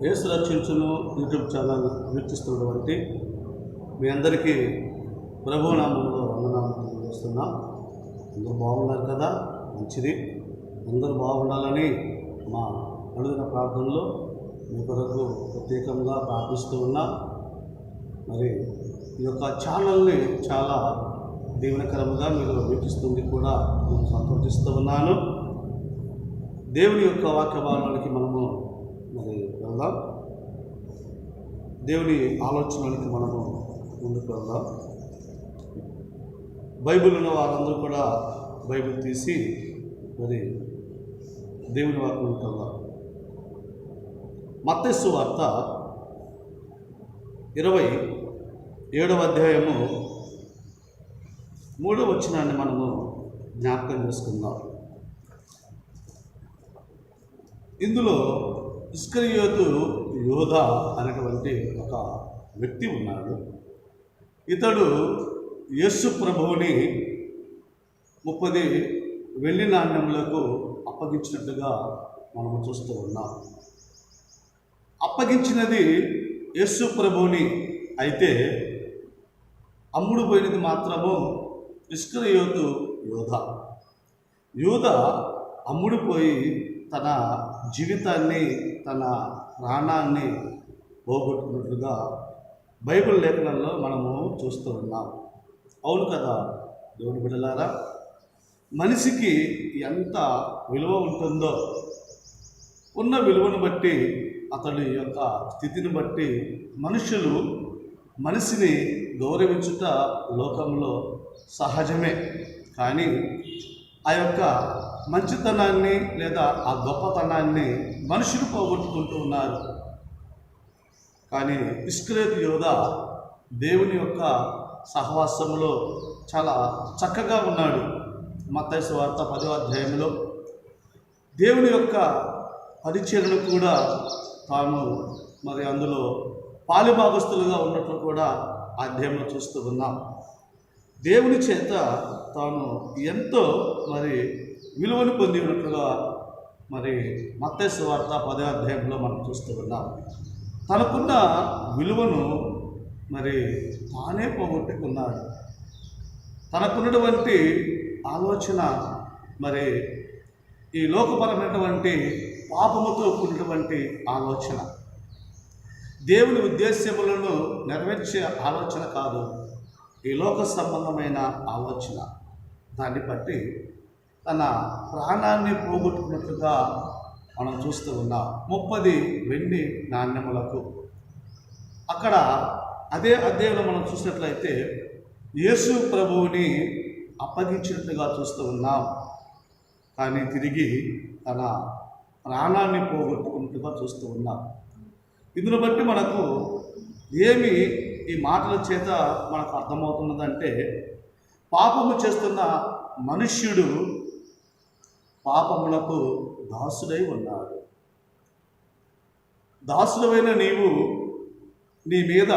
యేసు రక్షించును YouTube channel వీక్షిస్తున్నటువంటి మీ అందరికీ ప్రభునామంలో వందనాలు తెలియజేస్తున్నాం. అందరూ బాగున్నారు కదా? మంచిది. అందరూ బాగుండాలని మా అడుగున ప్రార్థనలో మీ కొరకు ప్రత్యేకంగా ప్రార్థిస్తూ ఉన్నా. మరి ఈ యొక్క ఛానల్ని చాలా దీవెనకరంగా మీరు వీక్షిస్తుంది కూడా నేను సంతోషిస్తూ ఉన్నాను. దేవుని యొక్క వాక్య భాగానికి మనము మరి వెళ్దాం. దేవుని ఆలోచనలకి మనము ముందుకు వెళ్దాం. బైబిల్ ఉన్న వారందరూ కూడా బైబిల్ తీసి మరి దేవుని వాక్యంలోకి వెళ్దాం. మత్తయి సువార్త 27వ అధ్యాయము 3వ వచనాన్ని మనము జ్ఞాపకం చేసుకుందాం. ఇందులో ఇస్కరియోతు యోధా అనేటువంటి ఒక వ్యక్తి ఉన్నాడు. ఇతడు యేసు ప్రభువుని 30 వెండి నాణ్యములకు అప్పగించినట్టుగా మనము చూస్తూ ఉన్నాం. అప్పగించినది యేసు ప్రభువుని అయితే అమ్ముడు పోయినది మాత్రము ఇస్కరియోతు యోధా అమ్ముడుపోయి తన జీవితాన్ని తన ప్రాణాన్ని పోగొట్టుకున్నట్లుగా బైబిల్ లేఖనంలో మనము చూస్తూ ఉన్నాం. అవును కదా దేవుని బిడ్డలారా, మనిషికి ఎంత విలువ ఉంటుందో ఉన్న విలువను బట్టి అతడి యొక్క స్థితిని బట్టి మనుషులు మనిషిని గౌరవించుట లోకంలో సహజమే. కానీ ఆ యొక్క మంచితనాన్ని లేదా ఆ గొప్పతనాన్ని మనుషులు పోగొట్టుకుంటూ ఉన్నారు. కానీ ఇస్కరియోతు యోధా దేవుని యొక్క సహవాసములో చాలా చక్కగా ఉన్నాడు. మత్తయి సువార్త 10వ అధ్యాయంలో దేవుని యొక్క పరిచర్యను కూడా తాను మరి అందులో పాలిభాగస్తులుగా ఉన్నట్లు కూడా ఆ అధ్యాయంలో చూస్తూ ఉన్నాం. దేవుని చేత తాను ఎంతో మరి విలువను పొంది ఉన్నట్లుగా మరి మత్తయి సువార్త 10వ అధ్యాయంలో మనం చూస్తూ ఉన్నాం. తనకున్న విలువను మరి తానే పోగొట్టుకున్నాడు. తనకున్నటువంటి ఆలోచన మరి ఈ లోకపరమైనటువంటి పాపముతో కూడినటువంటి ఆలోచన, దేవుని ఉద్దేశ్యములను నెరవేర్చే ఆలోచన కాదు, ఈ లోక సంబంధమైన ఆలోచన. దాన్ని బట్టి తన ప్రాణాన్ని పోగొట్టుకున్నట్లుగా మనం చూస్తూ ఉన్నాం. 30 వెండి నాణ్యములకు. అక్కడ అదే అధ్యాయంలో మనం చూసినట్లయితే యేసు ప్రభువుని అప్పగించినట్లుగా చూస్తూ ఉన్నాం. కానీ తిరిగి తన ప్రాణాన్ని పోగొట్టుకున్నట్టుగా చూస్తూ ఉన్నాం. ఇందును బట్టి మనకు ఏమి ఈ మాటల చేత మనకు అర్థమవుతున్నదంటే, పాపము చేస్తున్న మనుష్యుడు పాపములకు దాసుడై ఉన్నాడు. దాసుడైన నీవు నీ మీద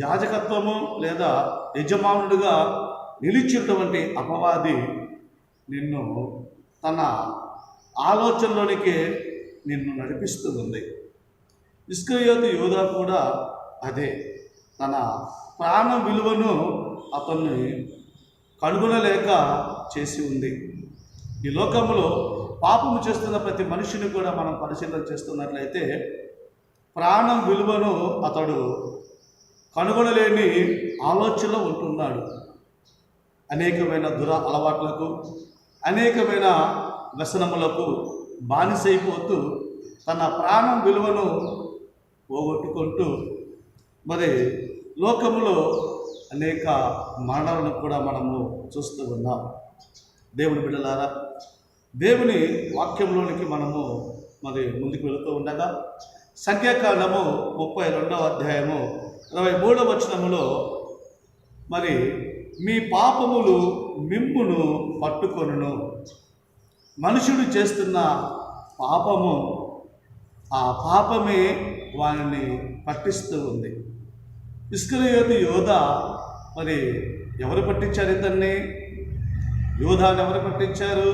యాజకత్వము లేదా యజమానుడిగా నిలిచినటువంటి అపవాది నిన్ను తన ఆలోచనలోనికి నిన్ను నడిపిస్తూ ఉంది. ఇస్కరియోతు యోధా కూడా అదే. తన ప్రాణ విలువను అతన్ని కనుగొనలేక చేసి ఉంది. ఈ లోకంలో పాపము చేస్తున్న ప్రతి మనిషిని కూడా మనం పరిశీలన చేస్తున్నట్లయితే ప్రాణం విలువను అతడు కనుగొనలేని ఆలోచనలో ఉంటున్నాడు. అనేకమైన అలవాట్లకు, అనేకమైన వ్యసనములకు బానిసైపోతూ తన ప్రాణం విలువను పోగొట్టుకుంటూ మరి లోకములో అనేక మరణాలను కూడా మనము చూస్తూ ఉన్నాం. దేవుని బిడ్డలారా, దేవుని వాక్యంలోనికి మనము మరి ముందుకు వెళుతూ ఉండగా సంఖ్యాకాండము 32వ అధ్యాయము 23వ వచనములో మరి మీ పాపములు మిమ్మును పట్టుకొనును. మనుషుడు చేస్తున్న పాపము, ఆ పాపమే వారిని పట్టిస్తూ ఉంది. ఇస్కరియోతు యోధా మరి ఎవరు పట్టించారు ఇతన్ని? యోధాను ఎవరు పట్టించారు?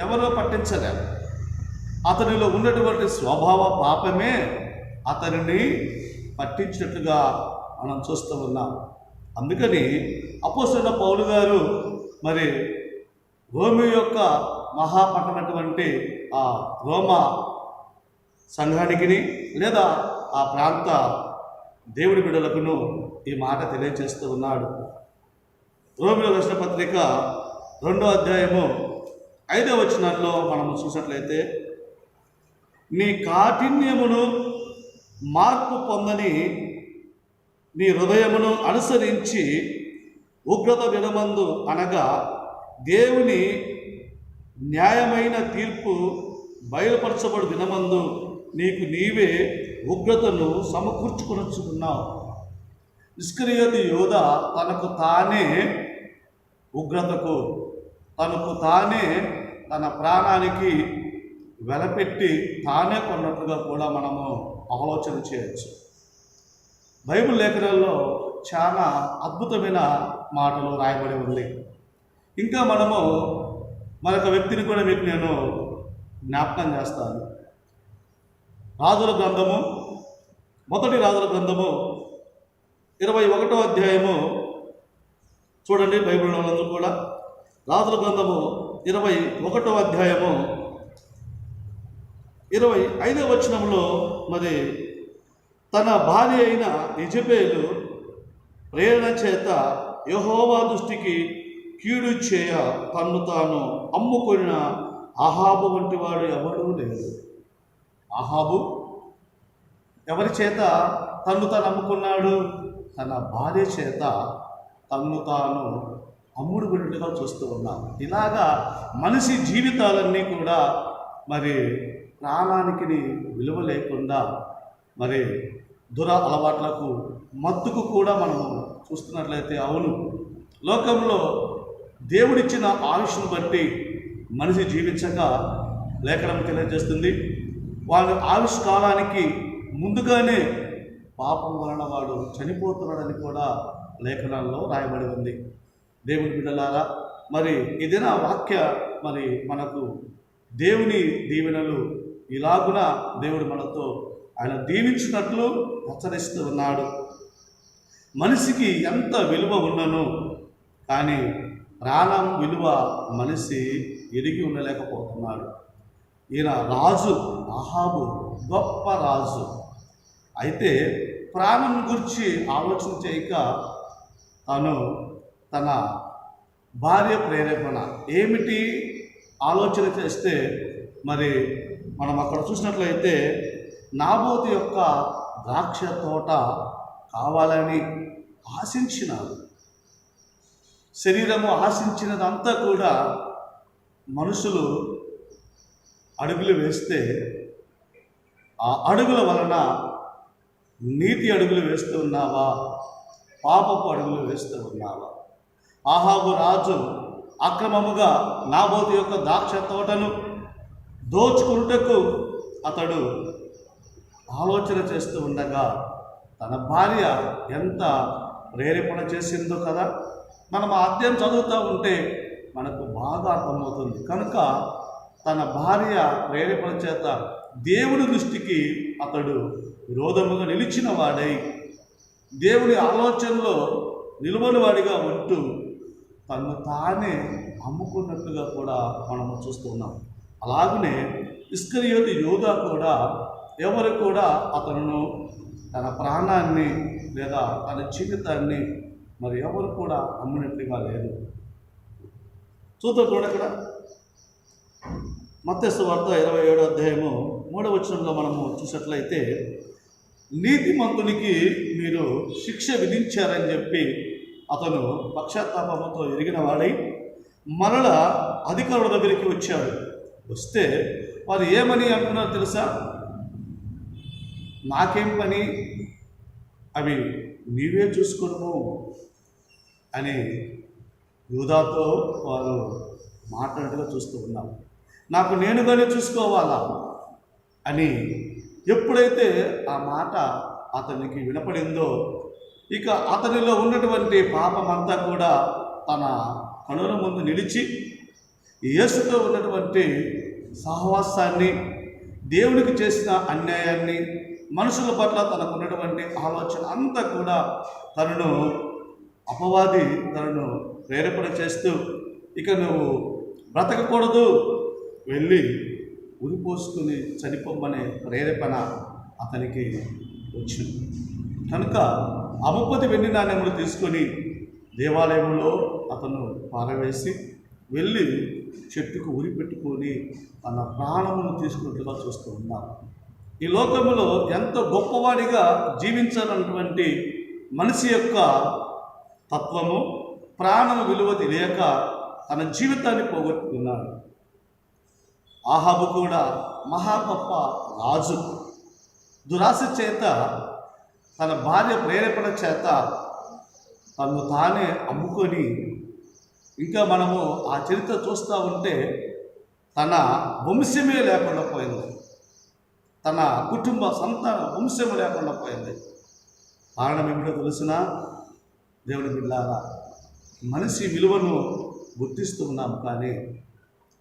ఎవరో పట్టించలేరు. అతనిలో ఉన్నటువంటి స్వభావ పాపమే అతనిని పట్టించినట్లుగా మనం చూస్తూ ఉన్నాం. అందుకని అపోస్తలుడైన పౌలు గారు మరి రోమి యొక్క మహాపట్టణటువంటి ఆ రోమా సంఘానికి లేదా ఆ ప్రాంత దేవుడి బిడ్డలకును ఈ మాట తెలియజేస్తూ ఉన్నాడు. రోమిలో రాసిన పత్రిక 2వ అధ్యాయము 5వ వచనంలో మనము చూసినట్లయితే, నీ కాఠిన్యమును మార్పు పొందని నీ హృదయమును అనుసరించి ఉగ్రత విడమందు అనగా దేవుని న్యాయమైన తీర్పు బయలుపరచబడు దినమందు నీకు నీవే ఉగ్రతను సమకూర్చుకొనుచున్నావు. ఇస్కరియోతు యూదా తనకు తానే ఉగ్రతకు, తనకు తానే తన ప్రాణానికి వెలపెట్టి తానే కొన్నట్లుగా కూడా మనము ఆలోచన చేయవచ్చు. బైబిల్ లేఖనాల్లో చాలా అద్భుతమైన మాటలు రాయబడి ఉంది. ఇంకా మనము మరొక వ్యక్తిని కూడా మీకు నేను జ్ఞాపకం చేస్తాను. రాజుల గ్రంథము, మొదటి రాజుల గ్రంథము 21వ అధ్యాయము చూడండి. బైబిల్ వాళ్ళందరూ కూడా రాజుల గ్రంథము 21వ అధ్యాయము 25వ వచనంలో మరి తన భార్య అయిన యెజెబెలు ప్రేరణ చేత యెహోవా దృష్టికి కీడు చేయ తన్ను తాను అమ్ముకొనిన అహాబు వంటి వాడు ఎవడూ లేడు. అహాబు ఎవరి చేత తన్ను తాను అమ్ముకున్నాడు? తన భార్య చేత తన్ను తాను అమ్ముడు గుడిగా చూస్తూ ఉన్నాం. ఇలాగా మనిషి జీవితాలన్నీ కూడా మరి ప్రాణానికి విలువ లేకుండా మరి దుర అలవాట్లకు మత్తుకు కూడా మనము చూస్తున్నట్లయితే, అవును, లోకంలో దేవుడిచ్చిన ఆయుష్ను బట్టి మనిషి జీవించక లేఖనం తెలియజేస్తుంది. వాడి ఆయుష్ కాలానికి ముందుగానే పాపం వలన వాడు చనిపోతున్నాడని కూడా లేఖనాల్లో రాయబడి ఉంది. దేవుని బిడ్డలారా, మరి ఇదేనా వాక్య మరి మనకు దేవుని దీవెనలు ఇలాగున దేవుడు మనతో ఆయన దీవించినట్లు హెచ్చరిస్తూ ఉన్నాడు. మనిషికి ఎంత విలువ ఉన్నను కానీ ప్రాణం విలువ మనిషి ఎరిగి ఉండలేకపోతున్నాడు. ఈయన రాజు అహాబు గొప్ప రాజు అయితే ప్రాణం గురించి ఆలోచన చేయక తను తన భార్య ప్రేరేపణ ఏమిటి ఆలోచన చేస్తే మరి మనం అక్కడ చూసినట్లయితే నాబోతు యొక్క ద్రాక్ష తోట కావాలని ఆశించినాడు. శరీరము ఆశించినదంతా కూడా మనుషులు అడుగులు వేస్తే ఆ అడుగుల వలన నీతి అడుగులు వేస్తూ ఉన్నావా, పాపపు అడుగులు వేస్తూ ఉన్నావా? అహాబు రాజు అక్రమముగా నాబోతు యొక్క ద్రాక్ష తోటను దోచుకున్నటకు అతడు ఆలోచన చేస్తూ ఉండగా తన భార్య ఎంత ప్రేరేపణ చేసిందో కదా. మనం ఆ అధ్యాయం చదువుతూ ఉంటే మనకు బాగా అర్థమవుతుంది. కనుక తన భార్య ప్రేరేపణ చేత దేవుడి దృష్టికి అతడు విరోధముగా నిలిచిన వాడై దేవుడి ఆలోచనలో నిలువని వాడిగా ఉంటూ తను తానే అమ్ముకున్నట్లుగా కూడా మనము చూస్తున్నాం. అలాగనే ఇస్కరియోతు యూదా కూడా ఎవరు కూడా అతను తన ప్రాణాన్ని లేదా తన జీవితాన్ని మరి ఎవరు కూడా అమ్మినట్లుగా లేదు. చూద్దాం కూడా ఇక్కడ మత్తయి సువార్త 27వ అధ్యాయము 3వ వచనంలో మనము చూసినట్లయితే, నీతిమంతునికి మీరు శిక్ష విధించారని చెప్పి అతను పశ్చాత్తాపంతో ఎరిగిన వాడై మరలా అధికారుల దగ్గరికి వచ్చాడు. వస్తే వారు ఏమని అంటున్నారో తెలుసా? నాకేం పని, అవి నీవే చూసుకోను అని యూదాతో వారు మాట్లాడుతూ చూస్తూ ఉన్నాం. నాకు నేనుగానే చూసుకోవాలా అని ఎప్పుడైతే ఆ మాట అతనికి వినపడిందో ఇక అతనిలో ఉన్నటువంటి పాపమంతా కూడా తన కనుల ముందు నిలిచి యేసుతో ఉన్నటువంటి సహవాసాన్ని దేవునికి చేసిన అన్యాయాన్ని, మనుషుల పట్ల తనకున్నటువంటి ఆలోచన అంతా కూడా తనను అపవాది తనను ప్రేరేపణ చేస్తూ, ఇక నువ్వు బ్రతకకూడదు, వెళ్ళి ఉరిపోసుకుని చనిపోమనే ప్రేరేపణ అతనికి వచ్చింది. కనుక ఆ 30 వెండి నాణెములు తీసుకొని దేవాలయంలో అతను పారవేసి వెళ్ళి చెట్టుకు ఉరి పెట్టుకొని తన ప్రాణమును తీసుకున్నట్లుగా చూస్తూ ఉన్నారు. ఈ లోకంలో ఎంతో గొప్పవాడిగా జీవించాలన్నటువంటి మనిషి యొక్క తత్వము, ప్రాణము విలువ తెలియక తన జీవితాన్ని పోగొట్టుకున్నాడు. ఆహాబు కూడా మహా గొప్ప రాజు. దురాశ చేత, తన భార్య ప్రేరేపణ చేత తను తానే అమ్ముకొని, ఇంకా మనము ఆ చరిత్ర చూస్తూ ఉంటే తన వంశమే లేకుండా పోయింది, తన కుటుంబ సంతాన వంశం లేకుండా పోయింది. కారణం ఏమిటో తెలిసిన దేవుని బిడ్డలారా, మనిషి విలువను గుర్తిస్తూ ఉన్నాం, కానీ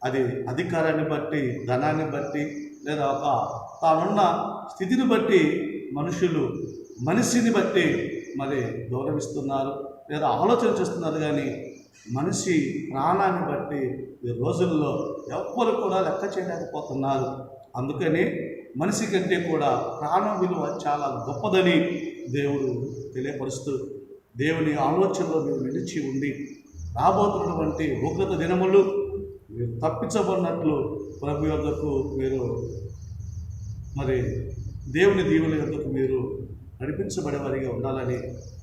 అది అధికారాన్ని బట్టి, ధనాన్ని బట్టి, లేదా ఒక తానున్న స్థితిని బట్టి మనుషులు మనిషిని బట్టి మరి గౌరవిస్తున్నారు లేదా ఆలోచన చేస్తున్నారు. కానీ మనిషి ప్రాణాన్ని బట్టి ఈ రోజుల్లో ఎవ్వరు కూడా లెక్క చేయలేకపోతున్నారు. అందుకని మనిషి కంటే కూడా ప్రాణం విలువ చాలా గొప్పదని దేవుడు తెలియపరుస్తూ, దేవుని ఆలోచనలో మీరు నిలిచి ఉండి రాబోతున్నటువంటి ఉగ్రత దినములు మీరు తప్పించబడినట్లు ప్రభు యొద్దకు మీరు మరి దేవుని దీవుల యొద్దకు మీరు నడిపించబడేవారిగా ఉండాలని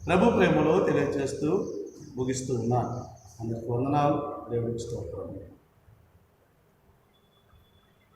ప్రభు ప్రేమలో తెలియజేస్తూ ముగిస్తూ ఉన్నాను. అందరికీ వందనాలు. దేవునికి స్తోత్రం.